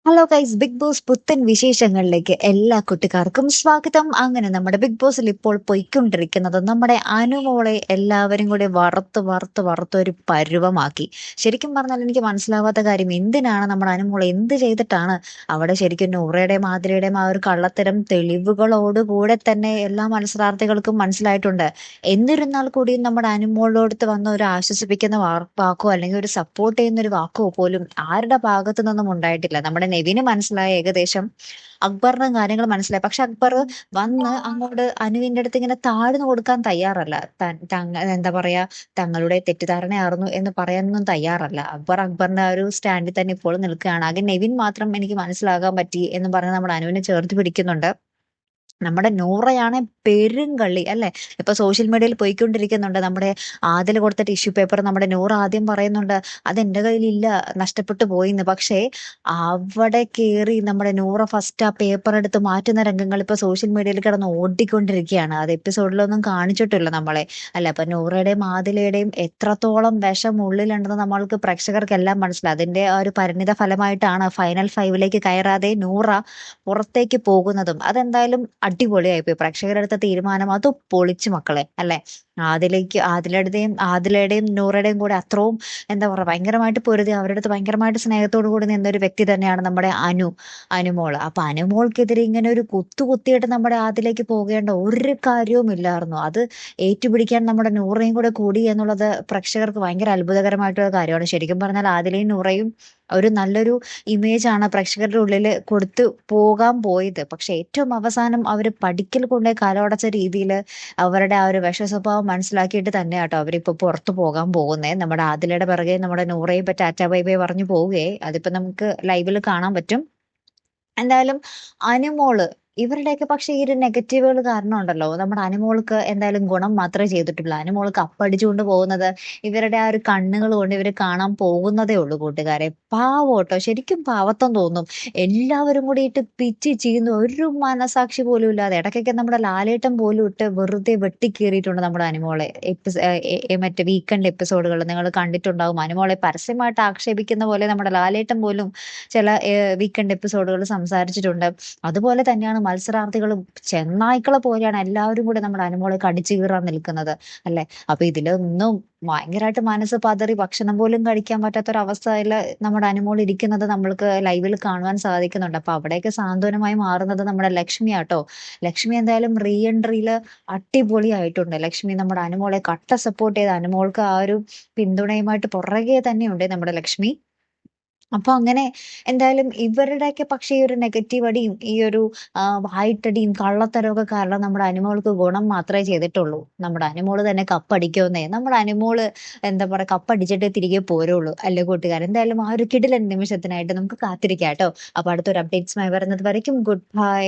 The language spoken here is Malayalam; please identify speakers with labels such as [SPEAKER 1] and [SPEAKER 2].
[SPEAKER 1] ഹലോ ഗൈസ്, ബിഗ് ബോസ് പുത്തൻ വിശേഷങ്ങളിലേക്ക് എല്ലാ കുട്ടിക്കാർക്കും സ്വാഗതം. അങ്ങനെ നമ്മുടെ ബിഗ് ബോസിൽ ഇപ്പോൾ പൊയ്ക്കൊണ്ടിരിക്കുന്നത് നമ്മുടെ അനുമോളെ എല്ലാവരും കൂടി വറുത്ത് വറുത്ത് വറുത്ത് ഒരു പരുവമാക്കി. ശരിക്കും പറഞ്ഞാൽ എനിക്ക് മനസ്സിലാവാത്ത കാര്യം, എന്തിനാണ് നമ്മുടെ അനുമോളെ എന്ത് ചെയ്തിട്ടാണ് അവിടെ ശരിക്കും നൂറയുടെയും ആതിരയുടെയും ആ ഒരു കള്ളത്തരം തെളിവുകളോടുകൂടെ തന്നെ എല്ലാ മത്സരാർത്ഥികൾക്കും മനസ്സിലായിട്ടുണ്ട്. എന്നിരുന്നാൽ കൂടിയും നമ്മുടെ അനുമോളോടുത്ത് വന്ന് ഒരു ആശ്വസിപ്പിക്കുന്ന വാക്കോ അല്ലെങ്കിൽ ഒരു സപ്പോർട്ട് ചെയ്യുന്ന ഒരു വാക്കോ പോലും ആരുടെ ഭാഗത്തു നിന്നും ഉണ്ടായിട്ടില്ല. നമ്മുടെ നെവിന് മനസ്സിലായ ഏകദേശം, അക്ബറിനും കാര്യങ്ങൾ മനസ്സിലായി. പക്ഷെ അക്ബർ വന്ന് അങ്ങോട്ട് അനുവിന്റെ അടുത്ത് ഇങ്ങനെ താഴ്ന്നു കൊടുക്കാൻ തയ്യാറല്ല. എന്താ പറയാ, തങ്ങളുടെ തെറ്റിദ്ധാരണയായിരുന്നു എന്ന് പറയാനൊന്നും തയ്യാറല്ല. അക്ബറിന്റെ ആ ഒരു സ്റ്റാൻഡിൽ തന്നെ ഇപ്പോഴും നിൽക്കുകയാണ്. ആകെ നെവിൻ മാത്രം എനിക്ക് മനസ്സിലാകാൻ പറ്റി എന്ന് പറഞ്ഞ് നമ്മുടെ അനുവിനെ ചേർത്ത് പിടിക്കുന്നുണ്ട്. നമ്മുടെ നൂറയാണ് പെരുങ്കള്ളി അല്ലെ. ഇപ്പൊ സോഷ്യൽ മീഡിയയിൽ പോയിക്കൊണ്ടിരിക്കുന്നുണ്ട്, നമ്മുടെ ആദിൽ കൊടുത്ത ടിഷ്യൂ പേപ്പർ നമ്മുടെ നൂറ് ആദ്യം പറയുന്നുണ്ട് അതെന്റെ കയ്യിലില്ല, നഷ്ടപ്പെട്ടു പോയിന്ന്. പക്ഷേ അവിടെ കേറി നമ്മുടെ നൂറ ഫസ്റ്റ് ആ പേപ്പർ എടുത്ത് മാറ്റുന്ന രംഗങ്ങൾ ഇപ്പൊ സോഷ്യൽ മീഡിയയിൽ കിടന്ന് ഓടിക്കൊണ്ടിരിക്കുകയാണ്. അത് എപ്പിസോഡിലൊന്നും കാണിച്ചിട്ടില്ല നമ്മളെ. അല്ല, അപ്പൊ നൂറയുടെയും ആദിലയുടെയും എത്രത്തോളം വിഷം ഉള്ളിലുണ്ടെന്ന് നമ്മൾക്ക് പ്രേക്ഷകർക്കെല്ലാം മനസ്സിലായി. അതിന്റെ ആ ഒരു പരിണിത ഫലമായിട്ടാണ് ഫൈനൽ ഫൈവിലേക്ക് കയറാതെ നൂറ പുറത്തേക്ക് പോകുന്നതും. അതെന്തായാലും അടിപൊളിയായിപ്പോയി. പ്രേക്ഷകരെടുത്ത തീരുമാനം അത് പൊളിച്ചു മക്കളെ, അല്ലെ. ആദിലയുടെയും നൂറയുടെയും കൂടെ അത്രയും എന്താ പറയാ, ഭയങ്കരമായിട്ട് പൊരുതി അവരുടെ അടുത്ത് ഭയങ്കരമായിട്ട് സ്നേഹത്തോടു കൂടി നിന്നൊരു വ്യക്തി തന്നെയാണ് നമ്മുടെ അനുമോള്. അപ്പൊ അനുമോൾക്കെതിരെ ഇങ്ങനെ ഒരു കുത്തിയിട്ട് നമ്മുടെ ആദിലേക്ക് പോകേണ്ട ഒരു കാര്യവും ഇല്ലായിരുന്നു. അത് ഏറ്റുപിടിക്കാൻ നമ്മുടെ നൂറയും കൂടെ കൂടി എന്നുള്ളത് പ്രേക്ഷകർക്ക് ഭയങ്കര അത്ഭുതകരമായിട്ടുള്ള കാര്യമാണ്. ശരിക്കും പറഞ്ഞാൽ ആദിലയും നൂറയും ഒരു നല്ലൊരു ഇമേജ് ആണ് പ്രേക്ഷകരുടെ ഉള്ളിൽ കൊടുത്തു പോകാൻ പോയത്. പക്ഷെ ഏറ്റവും അവസാനം അവർ പഠിക്കൽ കൊണ്ടേ കാലോടച്ച രീതിയിൽ അവരുടെ ആ ഒരു വിഷ സ്വഭാവം മനസ്സിലാക്കിയിട്ട് തന്നെ കേട്ടോ അവരിപ്പോ പുറത്തു പോകാൻ പോകുന്നേ. നമ്മുടെ ആദിലയുടെ പിറകെ നമ്മുടെ നൂറയും ഇപ്പൊ ടാറ്റ ബൈ ബൈ പറഞ്ഞു പോവുകയെ. അതിപ്പോ നമുക്ക് ലൈവിൽ കാണാൻ പറ്റും. എന്തായാലും അനുമോള്, ഇവരുടെയൊക്കെ പക്ഷെ ഈ ഒരു നെഗറ്റീവുകൾ കാരണം ഉണ്ടല്ലോ, നമ്മുടെ അനുമോൾക്ക് എന്തായാലും ഗുണം മാത്രമേ ചെയ്തിട്ടുള്ളൂ. അനുമോൾക്ക് അപ്പടിച്ചുകൊണ്ട് പോകുന്നത് ഇവരുടെ ആ ഒരു കണ്ണുകൾ കൊണ്ട് ഇവർ കാണാൻ പോകുന്നതേ ഉള്ളൂ കൂട്ടുകാരെ. പാവോട്ടോ, ശരിക്കും പാവത്തം തോന്നും. എല്ലാവരും കൂടി ഇട്ട് പിച്ചി ചീന്ന് ഒരു മനസാക്ഷി പോലും ഇല്ലാതെ ഇടയ്ക്കൊക്കെ നമ്മുടെ ലാലേട്ടൻ പോലും ഇട്ട് വെറുതെ വെട്ടിക്കീറിയിട്ടുണ്ട് നമ്മുടെ അനുമോളെ. മറ്റേ വീക്കെൻഡ് എപ്പിസോഡുകൾ നിങ്ങൾ കണ്ടിട്ടുണ്ടാവും. അനുമോളെ പരസ്യമായിട്ട് ആക്ഷേപിക്കുന്ന പോലെ നമ്മുടെ ലാലേട്ടൻ പോലും ചില വീക്കെൻഡ് എപ്പിസോഡുകൾ സംസാരിച്ചിട്ടുണ്ട്. അതുപോലെ തന്നെയാണ് മത്സരാർത്ഥികളും ചെന്നായ്ക്കളെ പോലെയാണ് എല്ലാവരും കൂടെ നമ്മുടെ അനുമോളെ കടിച്ചു കീറാൻ നിൽക്കുന്നത്, അല്ലെ. അപ്പൊ ഇതിലൊന്നും ഭയങ്കരമായിട്ട് മനസ്സ് പതറി ഭക്ഷണം പോലും കഴിക്കാൻ പറ്റാത്തൊരവസ്ഥയിൽ നമ്മുടെ അനുമോൾ ഇരിക്കുന്നത് നമ്മൾക്ക് ലൈവിൽ കാണുവാൻ സാധിക്കുന്നുണ്ട്. അപ്പൊ അവിടെയൊക്കെ സാന്ത്വനമായി മാറുന്നത് നമ്മുടെ ലക്ഷ്മിയാട്ടോ. ലക്ഷ്മി എന്തായാലും റീ എൻട്രിയിൽ അടിപൊളിയായിട്ടുണ്ട്. ലക്ഷ്മി നമ്മുടെ അനുമോളെ കട്ട സപ്പോർട്ട് ചെയ്ത് അനുമോൾക്ക് ആ ഒരു പിന്തുണയുമായിട്ട് പുറകെ തന്നെയുണ്ട് നമ്മുടെ ലക്ഷ്മി. അപ്പൊ അങ്ങനെ എന്തായാലും ഇവരുടെയൊക്കെ പക്ഷേ ഈ ഒരു നെഗറ്റീവ് അടിയും ഈ ഒരു വായിട്ടടിയും കള്ളത്തരമൊക്കെ കാരണം നമ്മുടെ അനുമോൾക്ക് ഗുണം മാത്രമേ ചെയ്തിട്ടുള്ളൂ. നമ്മുടെ അനുമോള് തന്നെ കപ്പടിക്കുമെന്നേ. നമ്മുടെ അനുമോള് എന്താ പറയാ, കപ്പടിച്ചിട്ടേ തിരികെ പോരുള്ളൂ, അല്ലേ കൂട്ടുകാർ. എന്തായാലും ആ ഒരു കിടിലൻ നിമിഷത്തിനായിട്ട് നമുക്ക് കാത്തിരിക്കാം കേട്ടോ. അപ്പൊ അടുത്തൊരു അപ്ഡേറ്റ്സുമായി വരുന്നത് വരയ്ക്കും ഗുഡ് ബൈ.